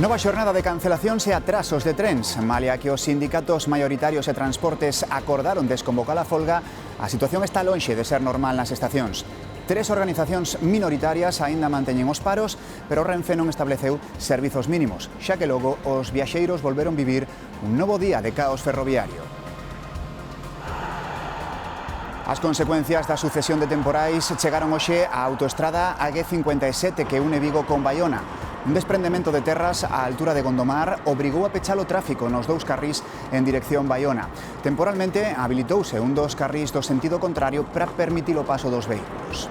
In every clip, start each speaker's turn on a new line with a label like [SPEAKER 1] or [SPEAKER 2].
[SPEAKER 1] Nova xornada de cancelacións e atrasos de trens. Malia que os sindicatos maioritarios e transportes acordaron desconvocar a folga, a situación está lonxe de ser normal nas estacións. 3 organizacións minoritarias aínda manteñen os paros, pero Renfe non estableceu servizos mínimos, xa que logo os viaxeiros volveron vivir un novo día de caos ferroviario. As consecuencias da sucesión de temporais chegaron hoxe á autoestrada AG57 que une Vigo con Baiona. Un desprendemento de terras á altura de Gondomar obrigou a pechar o tráfico nos 2 carrís en dirección Baiona. Temporalmente habilitouse un dos carrís do sentido contrario para permitir o paso dos vehículos.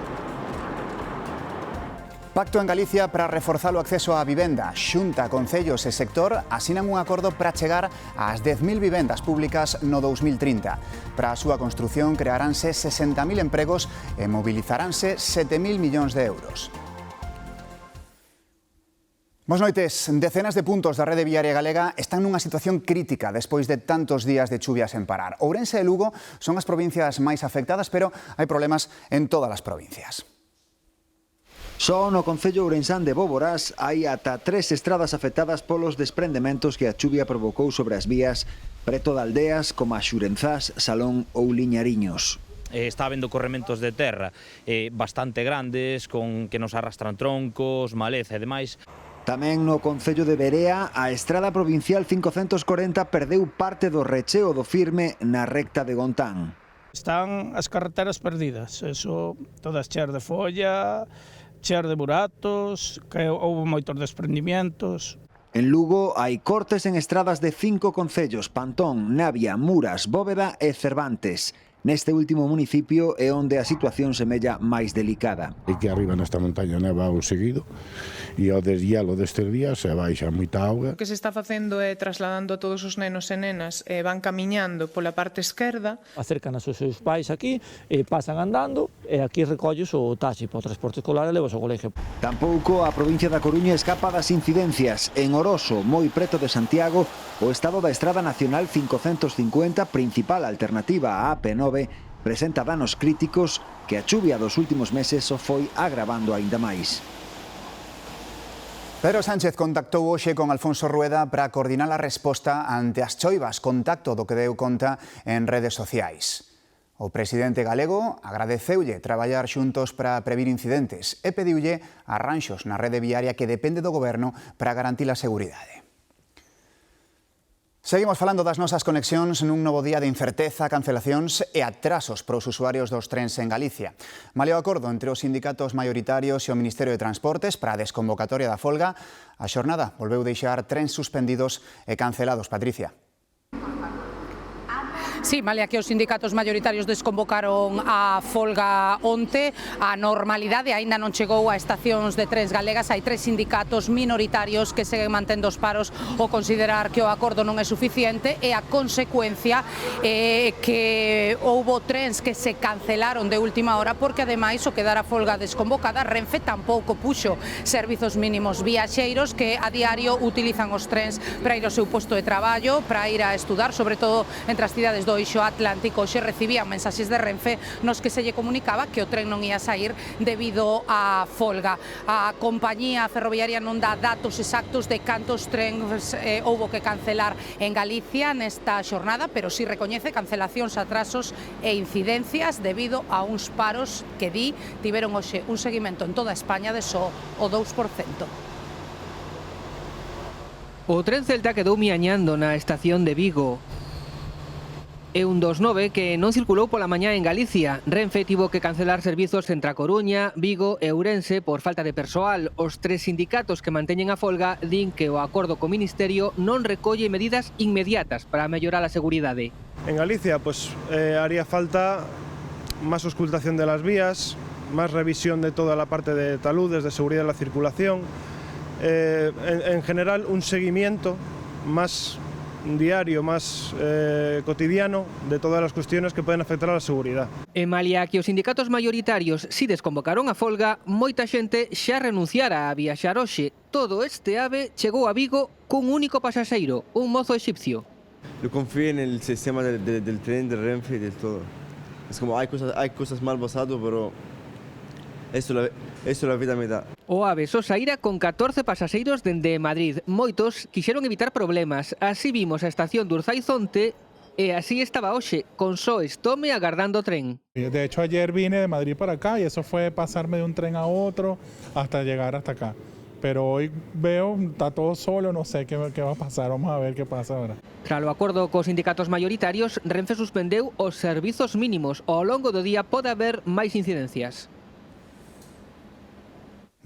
[SPEAKER 1] Pacto en Galicia para reforzar o acceso á vivenda. Xunta, concellos e sector asinan un acordo para chegar ás 10.000 vivendas públicas no 2030. Para a súa construción crearánse 60.000 empregos e mobilizaránse 7.000 millóns de euros. Boas noites. Decenas de puntos da rede viaria galega están nunha situación crítica despois de tantos días de chuvia sen parar. Ourense e Lugo son as provincias máis afectadas, pero hai problemas en todas as provincias.
[SPEAKER 2] Só no concello ourensán de Bóboras hai ata 3 estradas afectadas polos desprendementos que a chuvia provocou sobre as vías preto de aldeas como a Xurenzás, Salón ou Liñariños.
[SPEAKER 3] Está habendo corrementos de terra bastante grandes, con que nos arrastran troncos, maleza e demais.
[SPEAKER 2] Tamén no concello de Berea, a estrada provincial 540 perdeu parte do recheo do firme na recta de Gontán.
[SPEAKER 4] Están as carreteras perdidas, eso, todas cheas de folla, cheas de buratos, que houve moitos desprendimientos.
[SPEAKER 2] En Lugo hai cortes en estradas de 5 concellos, Pantón, Navia, Muras, Bóveda e Cervantes. Neste último municipio é onde a situación semella máis delicada.
[SPEAKER 5] Aquí arriba nesta montaña neva o seguido e ao deshielo destes días se baixa moita auga.
[SPEAKER 6] O que se está facendo é trasladando a todos os nenos e nenas van camiñando pola parte esquerda.
[SPEAKER 7] Acercan aos seus pais aquí, pasan andando e aquí recolles o taxi para o transporte escolar e levas ao colegio.
[SPEAKER 2] Tampouco a provincia da Coruña escapa das incidencias. En Oroso, moi preto de Santiago, o estado da Estrada Nacional 550, principal alternativa á AP9, presenta danos críticos que a chuvia dos últimos meses só foi agravando aínda máis.
[SPEAKER 1] Pedro Sánchez contactou hoxe con Alfonso Rueda para coordinar a resposta ante as choivas, contacto do que deu conta en redes sociais. O presidente galego agradeceulle traballar xuntos para previr incidentes e pediulle arranxos na rede viaria que depende do goberno para garantir a seguridade. Seguimos falando das nosas conexións nun novo día de incerteza, cancelacións e atrasos para os usuarios dos trens en Galicia. Malia o acordo entre os sindicatos maioritarios e o Ministerio de Transportes para a desconvocatoria da folga, a xornada volveu deixar trens suspendidos e cancelados. Patricia.
[SPEAKER 8] Sí, malia que os sindicatos maioritarios desconvocaron a folga onte, a normalidade aínda non chegou a estacións de trens galegas. Hai 3 sindicatos minoritarios que seguen mantendo os paros ao considerar que o acordo non é suficiente e a consecuencia é que houbo trens que se cancelaron de última hora porque ademais o quedar a folga desconvocada, Renfe tampouco puxo servizos mínimos viaxeiros que a diario utilizan os trens para ir ao seu posto de traballo, para ir a estudar, sobre todo entre as cidades do Eixo Atlántico. Hoxe recibían mensaxes de Renfe nos que se lle comunicaba que o tren non ia sair debido á folga. A compañía ferroviaria non dá datos exactos de cantos trens houbo que cancelar en Galicia nesta xornada, pero si recoñece cancelacións, atrasos e incidencias debido a uns paros que tiveron hoxe un seguimento en toda España de só o 2%.
[SPEAKER 9] O tren Celta quedou miañando na estación de Vigo. É un 29 que non circulou pola mañá en Galicia. Renfe tivo que cancelar servizos entre a Coruña, Vigo e Ourense por falta de persoal. Os 3 sindicatos que manteñen a folga din que o acordo co Ministerio non recolle medidas inmediatas para mellorar a seguridade.
[SPEAKER 10] En Galicia haría falta máis auscultación de las vías, máis revisión de toda a parte de taludes, de seguridade de la circulación, en general un seguimiento máis diario, más cotidiano de todas as cuestiones que poden afectar a la seguridad.
[SPEAKER 9] E malia que os sindicatos maioritarios si desconvocaron a folga, moita xente xa renunciara a viaxar hoxe. Todo este ave chegou a Vigo cun único pasaxeiro, un mozo exipcio.
[SPEAKER 11] Yo confío en el sistema del tren de Renfe y de todo. Es como hay cosas mal basadas, pero Esto la vida me da.
[SPEAKER 9] O AVE só saíra con 14 pasaxeiros dende Madrid. Moitos quixeron evitar problemas. Así vimos a estación de Urzaizonte e así estaba hoxe, con só estome agardando o tren.
[SPEAKER 12] De hecho, ayer vine de Madrid para acá y eso fue pasarme de un tren a otro hasta llegar hasta acá. Pero hoy veo, está todo solo, no sé qué va a pasar, vamos a ver qué pasa ahora.
[SPEAKER 9] Tras o acordo cos sindicatos maioritarios, Renfe suspendeu os servizos mínimos. Ao longo do día pode haber máis incidencias.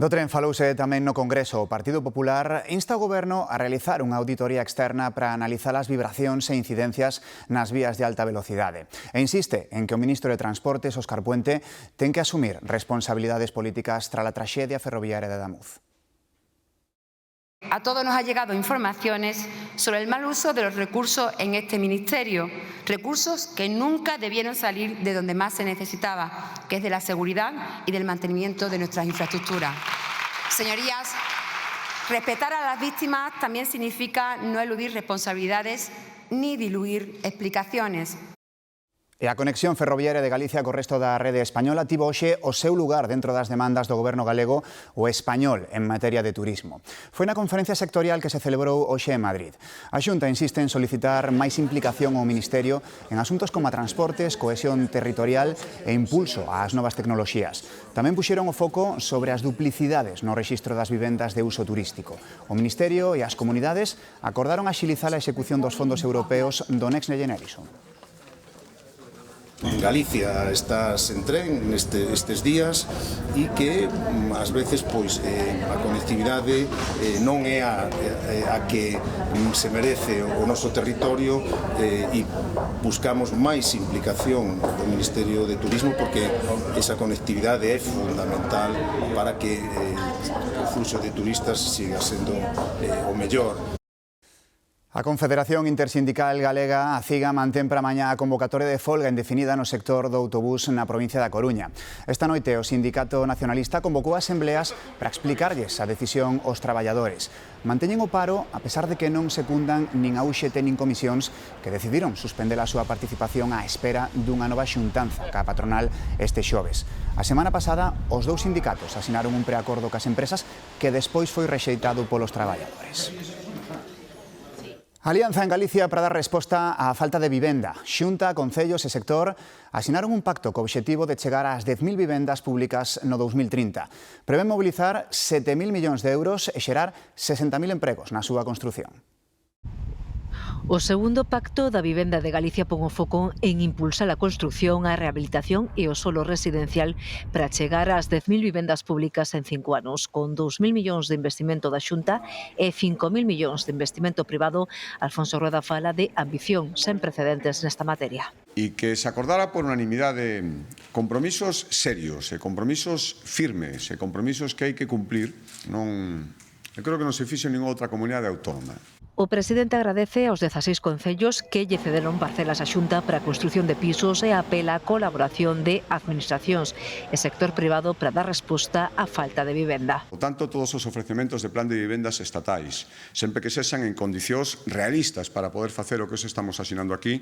[SPEAKER 1] Do tren falouse tamén no Congreso. O Partido Popular insta o Goberno a realizar unha auditoría externa para analizar as vibracións e incidencias nas vías de alta velocidade. E insiste en que o ministro de Transportes, Óscar Puente, ten que asumir responsabilidades políticas tras a traxedia ferroviaria de Adamuz.
[SPEAKER 13] A todos nos ha llegado informaciones sobre el mal uso de los recursos en este ministerio, recursos que nunca debieron salir de donde más se necesitaba, que es de la seguridad y del mantenimiento de nuestras infraestructuras. Señorías, respetar a las víctimas también significa no eludir responsabilidades ni diluir explicaciones.
[SPEAKER 1] E a conexión ferroviaria de Galicia co resto da rede española tivo hoxe o seu lugar dentro das demandas do goberno galego o español en materia de turismo. Foi na conferencia sectorial que se celebrou hoxe en Madrid. A Xunta insiste en solicitar máis implicación ao Ministerio en asuntos como a transportes, cohesión territorial e impulso ás novas tecnoloxías. Tamén puxeron o foco sobre as duplicidades no rexistro das vivendas de uso turístico. O Ministerio e as comunidades acordaron axilizar a execución dos fondos europeos do Next Generation.
[SPEAKER 14] Galicia está sen tren estes días e que ás veces pois a conectividade non é a que se merece o noso territorio e buscamos máis implicación do Ministerio de Turismo porque esa conectividade é fundamental para que o fluxo de turistas siga sendo o mellor.
[SPEAKER 1] A Confederación Intersindical Galega, a CIGA, mantén para mañá a convocatoria de folga indefinida no sector do autobús na provincia da Coruña. Esta noite o Sindicato Nacionalista convocou asembleas para explicarlles a decisión aos traballadores. Manteñen o paro a pesar de que non secundan nin a UGT nin comisións que decidiron suspender a súa participación á espera dunha nova xuntanza ca patronal este xoves. A semana pasada, os dous sindicatos asinaron un preacordo cas empresas que despois foi rexeitado polos traballadores. Alianza en Galicia para dar resposta á falta de vivenda. Xunta, concellos e sector asinaron un pacto co obxectivo de chegar ás 10.000 vivendas públicas no 2030. Prevén mobilizar 7.000 millóns de euros e xerar 60.000 empregos na súa construción.
[SPEAKER 15] O segundo pacto da vivenda de Galicia pon o foco en impulsar a construción, a rehabilitación e o solo residencial para chegar ás 10.000 vivendas públicas en 5 anos, con 2.000 millóns de investimento da Xunta e 5.000 millóns de investimento privado. Alfonso Rueda fala de ambición sen precedentes nesta materia.
[SPEAKER 16] E que se acordara por unanimidade compromisos serios e compromisos firmes e compromisos que hai que cumplir. Eu creo que non se fixo en ninguna outra comunidade autónoma.
[SPEAKER 15] O presidente agradece aos 16 concellos que lle cederon parcelas á Xunta para a construción de pisos e apela á colaboración de administracións e sector privado para dar resposta á falta de vivenda.
[SPEAKER 16] Por tanto, todos os ofrecementos de plan de vivendas estatais, sempre que sexan en condicións realistas para poder facer o que estamos asinando aquí,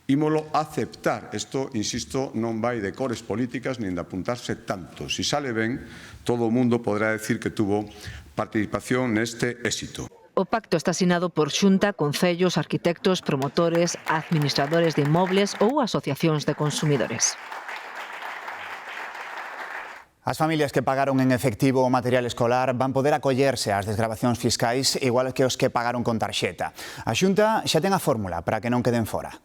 [SPEAKER 16] ímolo aceptar. Isto, insisto, non vai de cores políticas nin de apuntarse tanto. Si sale ben, todo o mundo podrá decir que tuvo participación neste éxito.
[SPEAKER 15] O pacto está asinado por Xunta, concellos, arquitectos, promotores, administradores de inmobles ou asociacións de consumidores.
[SPEAKER 1] As familias que pagaron en efectivo o material escolar van poder acollerse ás desgravacións fiscais igual que os que pagaron con tarxeta. A Xunta xa ten a fórmula para que non queden fora.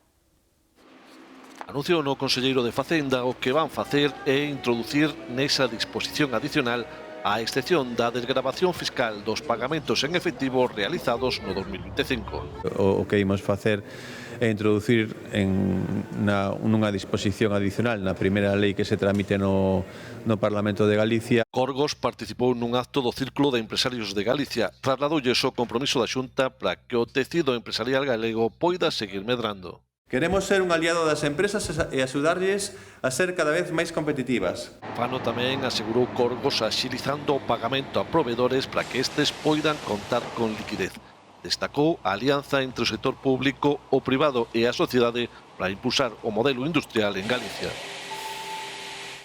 [SPEAKER 17] Anuncio no conselleiro de Facenda o que van facer é introducir nesa disposición adicional a excepción da desgravación fiscal dos pagamentos en efectivo realizados no 2025.
[SPEAKER 11] O que imos facer é introducir nunha disposición adicional na primeira lei que se tramite no Parlamento de Galicia.
[SPEAKER 17] Corgos participou nun acto do Círculo de Empresarios de Galicia. Trasladoulle o compromiso da Xunta para que o tecido empresarial galego poida seguir medrando.
[SPEAKER 18] Queremos ser un aliado das empresas e axudarlles a ser cada vez máis competitivas.
[SPEAKER 17] Fano tamén asegurou Corgos axilizando o pagamento a proveedores para que estes poidan contar con liquidez. Destacou a alianza entre o sector público, o privado e a sociedade para impulsar o modelo industrial en Galicia.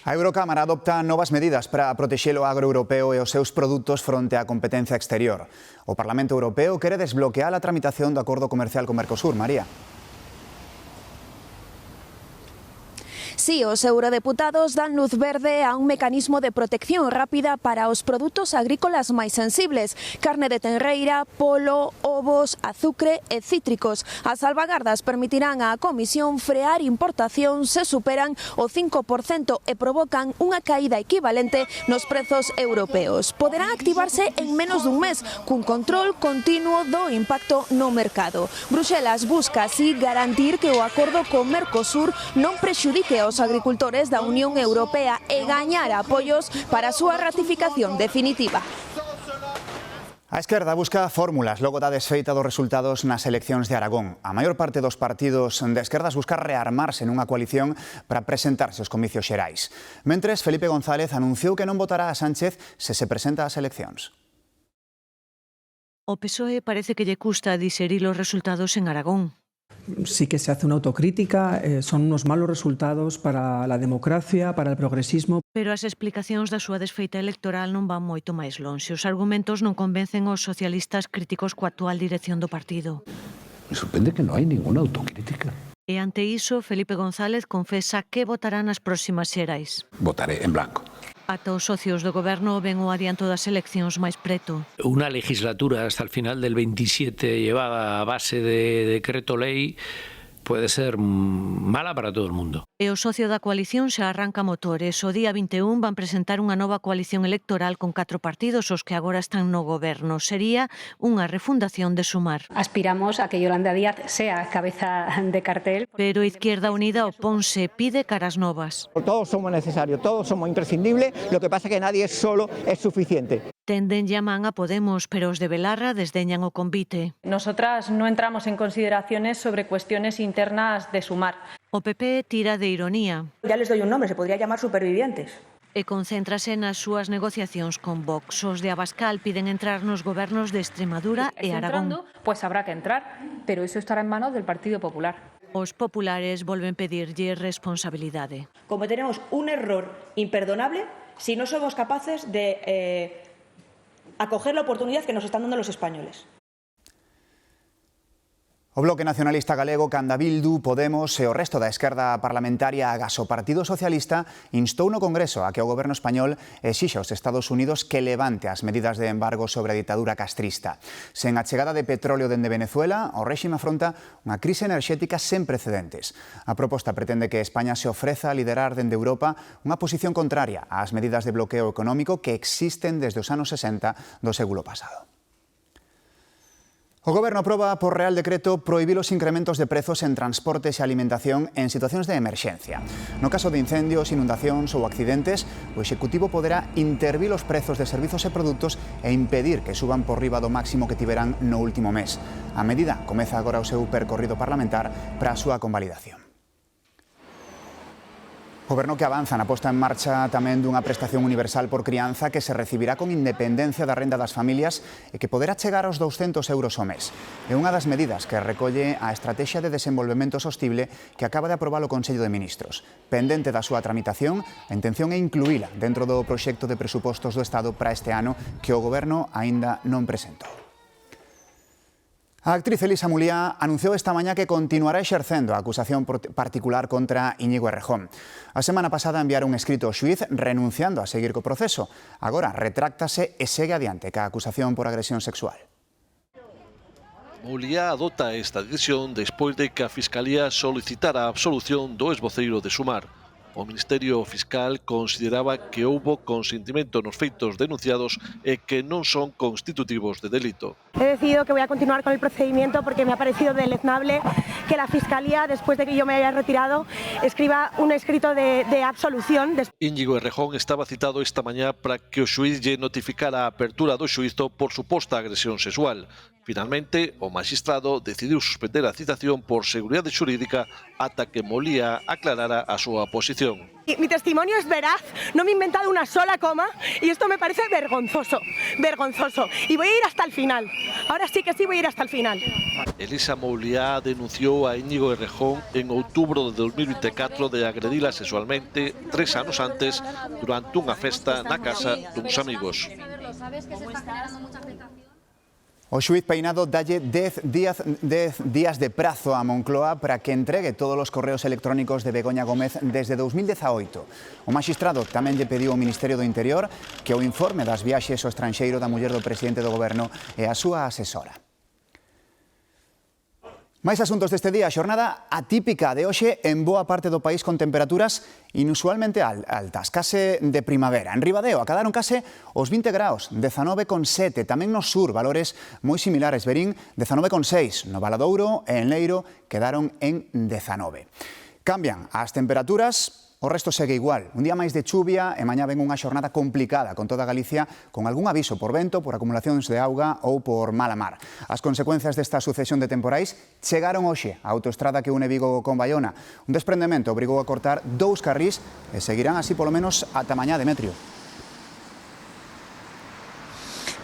[SPEAKER 1] A Eurocámara adopta novas medidas para protexer o agro europeo e os seus produtos fronte á competencia exterior. O Parlamento Europeo quere desbloquear a tramitación do acordo comercial con Mercosur. María.
[SPEAKER 19] Sí, os eurodeputados dan luz verde a un mecanismo de protección rápida para os produtos agrícolas máis sensibles, carne de tenreira, polo, ovos, azucre e cítricos. As salvagardas permitirán á Comisión frear importación se superan o 5% e provocan unha caída equivalente nos prezos europeos. Poderán activarse en menos dun mes, cun control continuo do impacto no mercado. Bruxelas busca así garantir que o acordo con Mercosur non prexudique aos agricultores da Unión Europea e gañar apoios para a súa ratificación definitiva.
[SPEAKER 1] A esquerda busca fórmulas logo da desfeita dos resultados nas eleccións de Aragón. A maior parte dos partidos de esquerdas busca rearmarse nunha coalición para presentarse aos comicios xerais. Mentres, Felipe González anunciou que non votará a Sánchez se presenta ás eleccións.
[SPEAKER 15] O PSOE parece que lle custa digerir os resultados en Aragón.
[SPEAKER 20] Sí que se hace una autocrítica, son unos malos resultados para la democracia, para el progresismo.
[SPEAKER 15] Pero as explicacións da súa desfeita electoral non van moito máis lonxe. Os argumentos non convencen os socialistas críticos coa actual dirección do partido.
[SPEAKER 21] Me sorprende que non hai ninguna autocrítica.
[SPEAKER 15] E ante iso, Felipe González confesa que votará nas próximas xerais.
[SPEAKER 21] Votaré en blanco.
[SPEAKER 15] Ata os socios do goberno ven o adianto das eleccións máis preto.
[SPEAKER 22] Una legislatura hasta el final del 27 llevada a base de decreto ley puede ser mala para todo el mundo.
[SPEAKER 15] E o socio da coalición xa arranca motores. O día 21 van presentar unha nova coalición electoral con 4 partidos, os que agora están no goberno. Sería unha refundación de Sumar.
[SPEAKER 23] Aspiramos a que Yolanda Díaz sea cabeza de cartel.
[SPEAKER 15] Pero Izquierda Unida oponse, pide caras novas.
[SPEAKER 24] Todos somos necesarios, todos somos imprescindibles, lo que pasa es que nadie solo es suficiente.
[SPEAKER 15] Tenden llaman a Podemos, pero os de Belarra desdeñan o convite.
[SPEAKER 25] Nosotras no entramos en consideraciones sobre cuestiones internas de Sumar.
[SPEAKER 15] O PP tira de ironía.
[SPEAKER 26] Ya les doy un nombre, se podría llamar supervivientes.
[SPEAKER 15] E concéntrase nas súas negociacións con Vox. Os de Abascal piden entrar nos gobernos de Extremadura e Aragón.
[SPEAKER 25] Pues habrá que entrar, pero eso estará en manos del Partido Popular.
[SPEAKER 15] Os populares volven pedirlle responsabilidade.
[SPEAKER 26] Cometeremos un error imperdonable si no somos capaces de acoger la oportunidad que nos están dando los españoles.
[SPEAKER 1] O Bloque Nacionalista Galego, canda Bildu, Podemos e o resto da esquerda parlamentaria agás o Partido Socialista instou no Congreso a que o goberno español exixa aos Estados Unidos que levante as medidas de embargo sobre a ditadura castrista. Sen a chegada de petróleo dende Venezuela, o réxime afronta unha crise enerxética sen precedentes. A proposta pretende que España se ofreza a liderar dende Europa unha posición contraria ás medidas de bloqueo económico que existen desde os anos 60 do século pasado. O Goberno aproba por Real Decreto prohibir os incrementos de prezos en transportes e alimentación en situacións de emerxencia. No caso de incendios, inundacións ou accidentes, o Executivo poderá intervir os prezos de servizos e produtos e impedir que suban por riba do máximo que tiveran no último mes. A medida comeza agora o seu percorrido parlamentar para a súa convalidación. O Goberno que avanza na posta en marcha tamén dunha prestación universal por crianza que se recibirá con independencia da renda das familias e que poderá chegar aos 200 euros ao mes. É unha das medidas que recolle a Estrategia de Desenvolvemento Sostible que acaba de aprobar o Consello de Ministros. Pendente da súa tramitación, a intención é incluíla dentro do proxecto de presupostos do Estado para este ano que o Goberno aínda non presentou. A actriz Elisa Mulía anunciou esta mañá que continuará exercendo a acusación particular contra Íñigo Errejón. A semana pasada enviara un escrito ao xuíz renunciando a seguir co proceso. Agora retráctase e segue adiante ca acusación por agresión sexual.
[SPEAKER 17] Mulía adopta esta decisión despois de que a Fiscalía solicitara a absolución do exvoceiro de Sumar. O Ministerio Fiscal consideraba que houbo consentimento nos feitos denunciados e que non son constitutivos de delito.
[SPEAKER 27] He decidido que voy a continuar con el procedimiento porque me ha parecido deleznable que la Fiscalía, después de que yo me haya retirado, escriba un escrito de absolución.
[SPEAKER 17] Íñigo Errejón estaba citado esta mañá para que o xuíz lle notificara a apertura do xuízo por suposta agresión sexual. Finalmente, o magistrado decidiu suspender a citación por seguridade xurídica ata que Molía aclarara a súa posición.
[SPEAKER 27] Mi testimonio es veraz, no me he inventado una sola coma y esto me parece vergonzoso, vergonzoso. Y voy a ir hasta el final, ahora sí que sí voy a ir hasta el final.
[SPEAKER 17] Elisa Mouliá denunciou a Íñigo Errejón en outubro de 2024 de agredila sexualmente 3 anos antes durante unha festa na casa duns amigos.
[SPEAKER 1] O xuiz Peinado dalle 10 días de prazo a Moncloa para que entregue todos os correos electrónicos de Begoña Gómez desde 2018. O magistrado tamén lle pediu ao Ministerio do Interior que o informe das viaxes ao estranxeiro da muller do presidente do Goberno e a súa asesora. Máis asuntos deste día, xornada atípica de hoxe en boa parte do país con temperaturas inusualmente altas, case de primavera. En Ribadeo acadaron case os 20 graus, 19,7. Tamén no sur, valores moi similares. Verín, 19,6. No Valadouro e en Leiro quedaron en 19. Cambian as temperaturas. O resto segue igual. Un día máis de chuvia e mañá ven unha xornada complicada con toda Galicia con algún aviso por vento, por acumulacións de auga ou por mala mar. As consecuencias desta sucesión de temporais chegaron hoxe á autoestrada que une Vigo con Baiona. Un desprendemento obrigou a cortar 2 carrís e seguirán así polo menos ata mañá, Demetrio.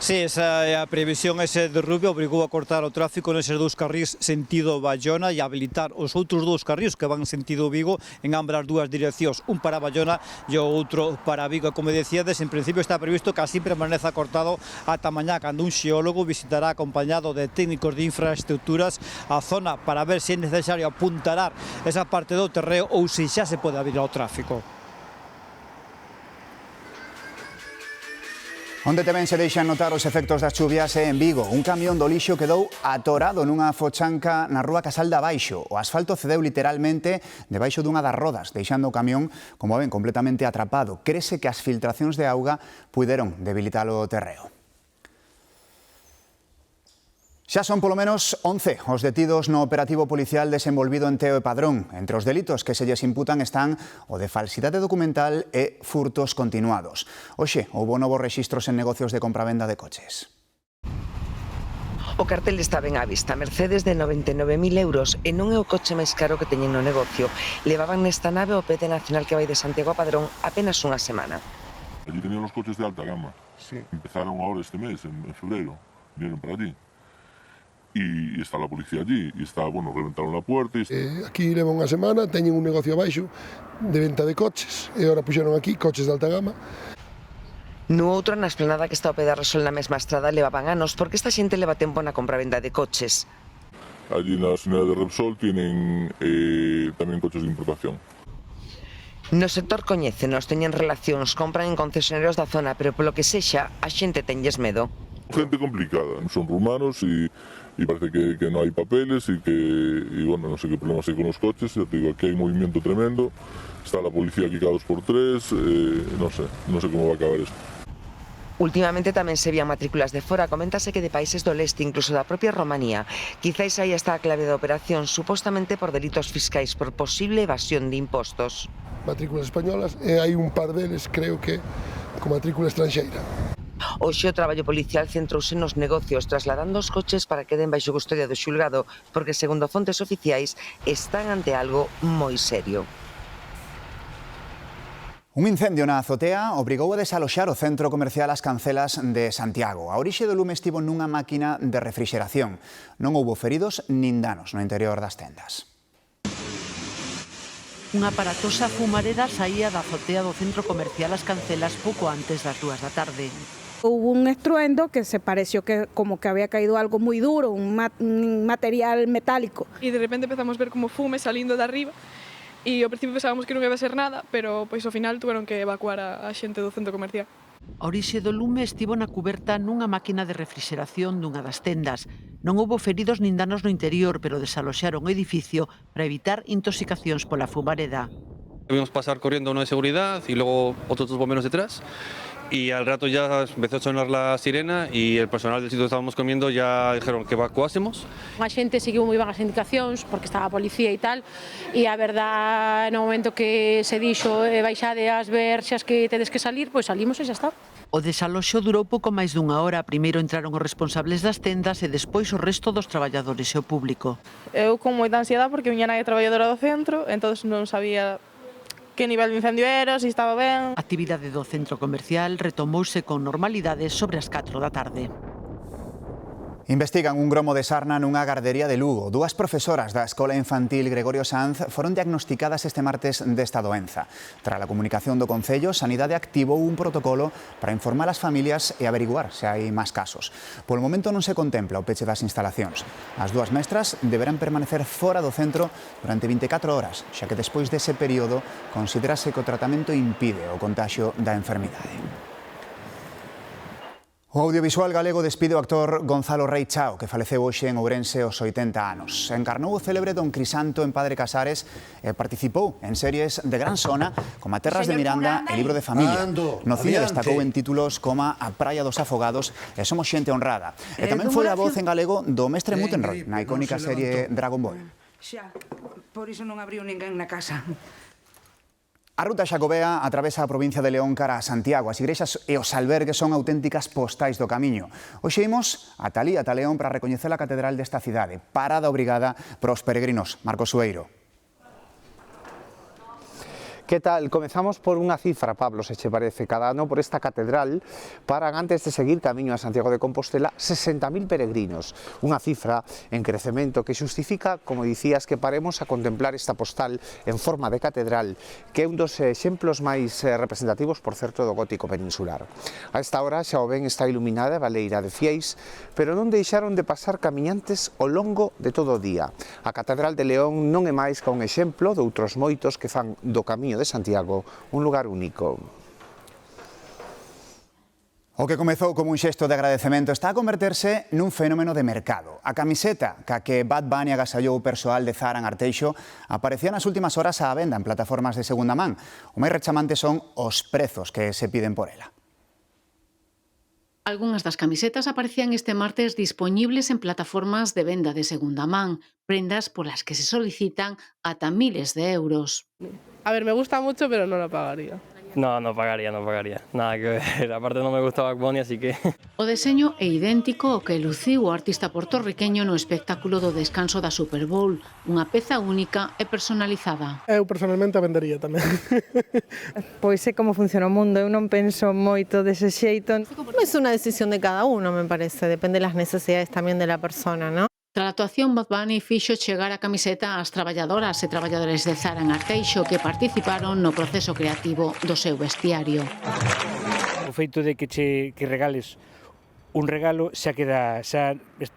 [SPEAKER 2] Sí, esa é a previsión. Ese derrube obrigou a cortar o tráfico neses 2 carrís sentido Baiona e a habilitar os outros 2 carrís que van sentido Vigo en ambas as 2 direccións, un para Baiona e o outro para Vigo. Como decíades, en principio está previsto que así permaneza cortado ata mañá, cando un xeólogo visitará acompañado de técnicos de infraestructuras a zona para ver se é necesario apuntalar esa parte do terreo ou se xa se pode abrir ao tráfico.
[SPEAKER 1] Onde tamén se deixan notar os efectos das chuvias é en Vigo. Un camión do lixo quedou atorado nunha fochanca na rúa Casal de Abaixo. O asfalto cedeu literalmente debaixo dunha das rodas, deixando o camión, como ven, completamente atrapado. Crese que as filtracións de auga puideron debilitar o terreo. Xa son polo menos 11 os detidos no operativo policial desenvolvido en Teo e Padrón. Entre os delitos que se lles imputan están o de falsidade documental e furtos continuados. Hoxe, houbo novos rexistros en negocios de compravenda de coches.
[SPEAKER 3] O cartel está ben á vista. Mercedes de 99.000 euros e non é o coche máis caro que teñen no negocio. Levaban nesta nave o PD Nacional que vai de Santiago a Padrón apenas unha semana.
[SPEAKER 4] Allí tenían los coches de alta gama. Sí. Empezaron ahora este mes, en febrero. Vinieron para allí. Y está la policía allí, y está, bueno, reventaron la puerta.
[SPEAKER 5] Aquí leva unha semana, teñen un negocio abaixo de venta de coches, e agora puxeron aquí coches de alta gama.
[SPEAKER 3] No outro, na esplanada que está ao pé da Resol na mesma estrada, levaban anos, porque esta xente leva tempo na compravenda de coches.
[SPEAKER 4] Allí na esquina de Repsol tienen tamén coches de importación.
[SPEAKER 3] No sector coñécenos, teñen relacións, compran en concesionarios da zona, pero polo que sexa, a xente tenlles medo.
[SPEAKER 4] Gente complicada, son rumanos y parece que no hay papeles y bueno, no sé qué problemas hay con los coches. Ya te digo, aquí hay movimiento tremendo, está la policía aquí cada 2x3, no sé cómo va a acabar esto.
[SPEAKER 3] Últimamente tamén se vían matrículas de fora, coméntase que de países do leste, incluso da propia Romanía. Quizáis aí está a clave da operación, supostamente por delitos fiscais, por posible evasión de impostos.
[SPEAKER 5] Matrículas españolas e hai un par deles, creo que, con matrícula estranxeira.
[SPEAKER 3] Hoxe o traballo policial centrouse nos negocios, trasladando os coches para que den baixo custodia do xulgado, porque, segundo fontes oficiais, están ante algo moi serio.
[SPEAKER 1] Un incendio na azotea obrigou a desaloxar o centro comercial As Cancelas de Santiago. A orixe do lume estivo nunha máquina de refrixeración. Non houbo feridos nin danos no interior das tendas.
[SPEAKER 6] Unha aparatosa fumareda saía da azotea do centro comercial As Cancelas pouco antes das 2 da tarde.
[SPEAKER 7] Hubo un estruendo que se pareció que como que había caído algo muy duro, un material metálico.
[SPEAKER 8] Y de repente empezamos a ver como fume salindo de arriba e ao principio pensábamos que non iba a ser nada, pero pois ao final tuveron que evacuar a xente do centro comercial.
[SPEAKER 6] A orixe do lume estivo na cuberta nunha máquina de refrixeración dunha das tendas. Non houbo feridos nin danos no interior, pero desaloxaron o edificio para evitar intoxicacións pola fumareda.
[SPEAKER 28] Vimos pasar corriendo uno de seguridad y luego otros 2 bomberos detrás. Y al rato ya empezó a sonar la sirena y el personal del sitio que estábamos comiendo ya dijeron que evacuásemos.
[SPEAKER 23] A xente seguiu moi ben as indicacións porque estaba a policía e tal, e a verdad no momento que se dixo baixade as verxas que tedes que salir, pois salimos e xa está.
[SPEAKER 6] O desaloxo durou pouco máis dunha hora. Primeiro entraron os responsables das tendas e despois o resto dos traballadores e o público.
[SPEAKER 9] Eu con moita ansiedade porque miña nai é traballadora do centro, entón non sabía que nivel de incendio era, se estaba ben.
[SPEAKER 6] A actividade do centro comercial retomouse con normalidade sobre as 4 da tarde.
[SPEAKER 1] Investigan un gromo de sarna nunha gardería de Lugo. Dúas profesoras da Escola Infantil Gregorio Sanz foron diagnosticadas este martes desta doenza. Tras a comunicación do Concello, Sanidade activou un protocolo para informar as familias e averiguar se hai máis casos. Polo momento non se contempla o peche das instalacións. As dúas mestras deberán permanecer fora do centro durante 24 horas, xa que despois dese período considerase que o tratamento impide o contaxio da enfermidade. O audiovisual galego despide o actor Gonzalo Rei Chao, que faleceu hoxe en Ourense aos 80 anos. Encarnou o célebre Don Crisanto en Padre Casares e participou en series de gran sona como A Terras de Miranda e Libro de Familia. No cine destacou en títulos como A Praia dos Afogados e Somos xente honrada. E tamén foi a voz en galego do mestre Muttenroy na icónica serie Dragon Ball.
[SPEAKER 10] Xa, por iso non abriu ninguén na casa.
[SPEAKER 1] A ruta xacobea atravesa a provincia de León cara a Santiago. As igrexas e os albergues son auténticas postais do camiño. Hoxe imos ata alí, ata León, para recoñecer a catedral desta cidade. Parada obrigada para os peregrinos. Marcos Sueiro.
[SPEAKER 11] Que tal? Comezamos por unha cifra, Pablo, se che parece. Cada ano por esta catedral paran, antes de seguir camiño a Santiago de Compostela, 60.000 peregrinos. Unha cifra en crecemento que xustifica, como dicías, que paremos a contemplar esta postal en forma de catedral, que é un dos exemplos máis representativos, por certo, do gótico peninsular. A esta hora xa o ven está iluminada a Baleira de Fieis, pero non deixaron de pasar camiñantes ao longo de todo o día. A Catedral de León non é máis que un exemplo de outros moitos que fan do Camiño de Santiago un lugar único.
[SPEAKER 1] O que comezou como un xesto de agradecemento está a converterse nun fenómeno de mercado. A camiseta ca que Bad Bunny agasallou o persoal de Zara en Arteixo aparecía nas últimas horas á venda en plataformas de segunda man. O máis rechamante son os prezos que se piden por ela.
[SPEAKER 12] Algunhas das camisetas aparecían este martes dispoñibles en plataformas de venda de segunda man, prendas polas que se solicitan ata miles de euros.
[SPEAKER 9] A ver, me gusta mucho, pero no lo pagaría.
[SPEAKER 13] No pagaría. Nada que ver. Aparte no me gusta Bad Bunny, así que...
[SPEAKER 12] O deseño é idéntico ao que luciu o artista puertorriqueño no espectáculo do descanso da Super Bowl, unha peza única e personalizada.
[SPEAKER 14] Eu personalmente a vendería tamén.
[SPEAKER 16] Pois é como funciona o mundo, eu non penso moito dese xeito. É unha decisión de cada uno, me parece, depende das necesidades tamén de la persona, ¿no?
[SPEAKER 12] Tras a actuación, Bad Bunny fixo chegar a camiseta ás traballadoras e traballadores de Zara en Arteixo que participaron no proceso creativo do seu vestiario.
[SPEAKER 18] O feito de que regales un regalo xa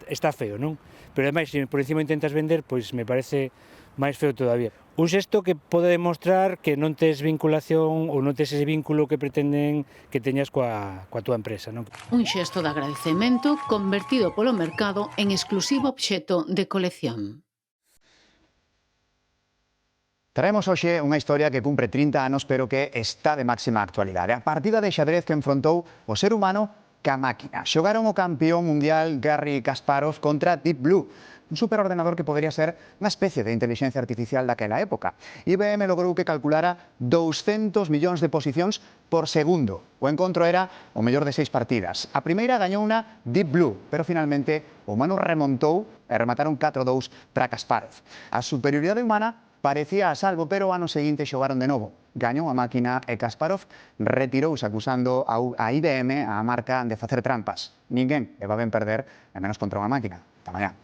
[SPEAKER 18] está feo, non? Pero ademais, se por encima intentas vender, pois me parece máis feo todavía. Un xesto que pode demostrar que non tes vinculación ou non tes ese vínculo que pretenden que teñas coa túa empresa, non?
[SPEAKER 12] Un xesto de agradecemento convertido polo mercado en exclusivo obxeto de colección.
[SPEAKER 1] Traemos hoxe unha historia que cumpre 30 anos pero que está de máxima actualidade. A partida de xadrez que enfrontou o ser humano ca máquina. Xogaron o campeón mundial Garry Kasparov contra Deep Blue, un superordenador que podría ser unha especie de inteligencia artificial daquela época. IBM logrou que calculara 200 millóns de posicións por segundo. O encontro era o mellor de 6 partidas. A primeira gañou unha Deep Blue, pero finalmente o humano remontou e remataron 4-2 para Kasparov. A superioridade humana parecía a salvo, pero o ano seguinte xogaron de novo. Gañou a máquina e Kasparov retirouse acusando a IBM, a marca, de facer trampas. Ninguén e va ben perder, e menos contra unha máquina. Ata mañá.